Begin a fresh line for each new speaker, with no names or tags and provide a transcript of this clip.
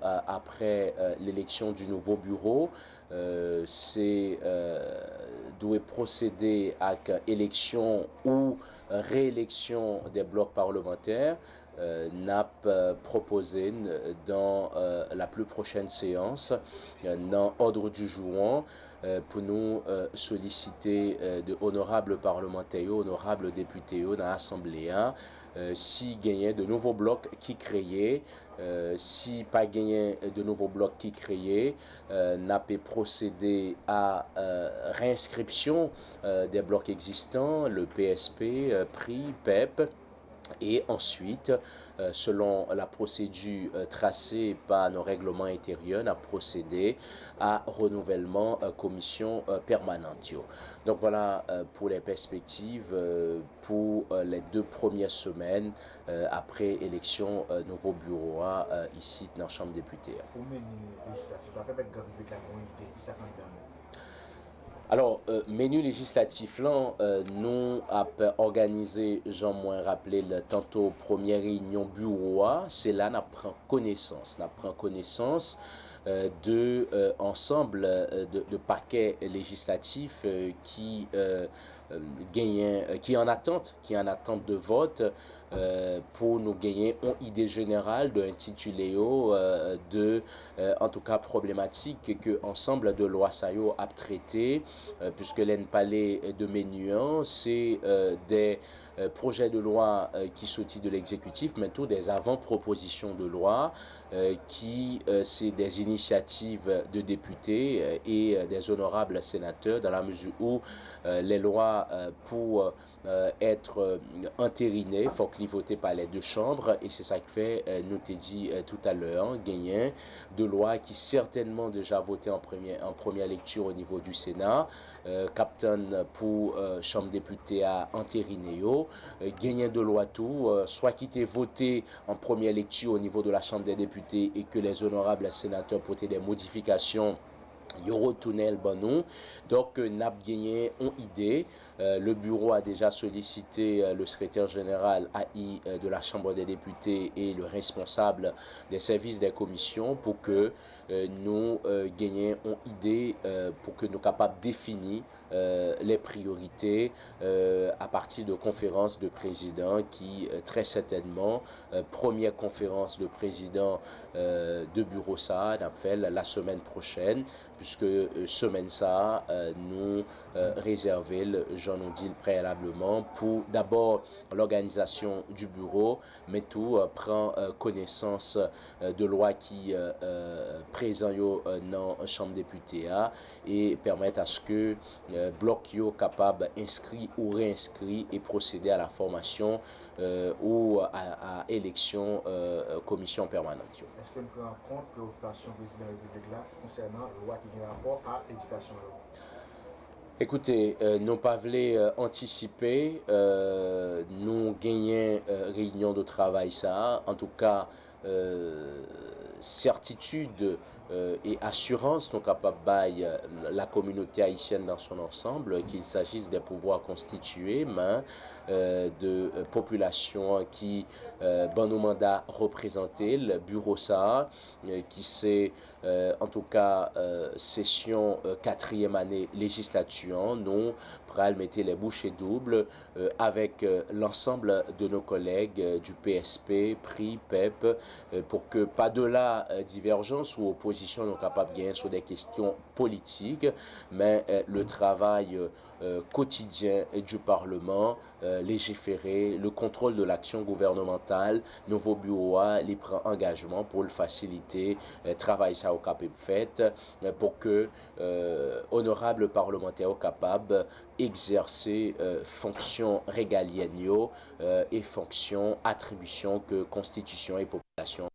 après l'élection du nouveau bureau, c'est doit procéder à élection ou réélection des blocs parlementaires. N'a proposé dans la plus prochaine séance, dans ordre du jour, pour nous solliciter de honorables parlementaires, honorables députés dans l'Assemblée, si gagnait de nouveaux blocs qui créaient, si pas gagné de nouveaux blocs qui créaient, n'a pas procédé à réinscription des blocs existants, le PSP, PRI, PEP. Et ensuite, selon la procédure tracée par nos règlements intérieurs, on a procédé à renouvellement commission permanente. Donc voilà pour les perspectives pour les 2 premières semaines après élection nouveau bureau ici dans la Chambre des députés.
Pour mener législatif, après mettre Gabriel Bécamo, il dit ça quand même.
Alors, menu législatif, là, nous avons organisé, j'en moins rappelé, tantôt première réunion bureau, c'est là qu'on prend connaissance. On prend connaissance de ensemble de paquets législatifs qui gagnent, qui en attente de vote pour nous gagner une idée générale de intitulé de en tout cas problématique que ensemble de loi sayo a traité puisque l'en palais de Ménuan, c'est des projets de loi qui sortent de l'exécutif, mais tout des avant-propositions de loi qui, c'est des initiatives de députés et des honorables sénateurs dans la mesure où les lois pour être entérinées, il faut qu'ils votent par les 2 chambres et c'est ça qui fait, nous t'ai dit tout à l'heure, gagner de lois qui certainement déjà voté en première lecture au niveau du Sénat, Captain pour Chambre députée à entérinéo, gagner de loi tout, soit qui était voté en première lecture au niveau de la Chambre des députés et que les honorables sénateurs portaient des modifications Yoro Tunnel Banou. Donc, n'a gagné une idée. Le bureau a déjà sollicité le secrétaire général AI de la Chambre des députés et le responsable des services des commissions pour que nous gagnions une idée, pour que nous soyons capables de définir les priorités à partir de conférences de présidents qui, très certainement, première conférence de président de bureau ça, on a fait la semaine prochaine, puisque semaine ça, nous réserver, j'en ai dit préalablement, pour d'abord l'organisation du bureau, mais tout prend connaissance de loi qui présent dans la Chambre députée et permettre à ce que bloc yo capable inscrit ou réinscrit et procéder à la formation ou à élection commission permanente.
Est-ce que nous prenons en compte préoccupation du président de la République là concernant la loi qui vient rapport à l'éducation?
Écoutez, nous pas voulu anticiper, nous gagnons réunion de travail ça, en tout cas certitude et assurance, donc capable de la communauté haïtienne dans son ensemble, qu'il s'agisse des pouvoirs constitués, mais de population qui, dans nos mandats représentés, le bureau ça, qui c'est en tout cas session 4e année législature, nous pral mettre les bouchées doubles avec l'ensemble de nos collègues du PSP, PRI, PEP, pour que pas de là divergence ou opposition nous capables de gagner sur des questions politiques, mais le travail quotidien du Parlement, légiférer, le contrôle de l'action gouvernementale, nouveau bureau les prend engagement pour le faciliter, travail ça au cap fait pour que honorable parlementaire capable exercer fonctions régaliennes et fonctions attributions que constitution et population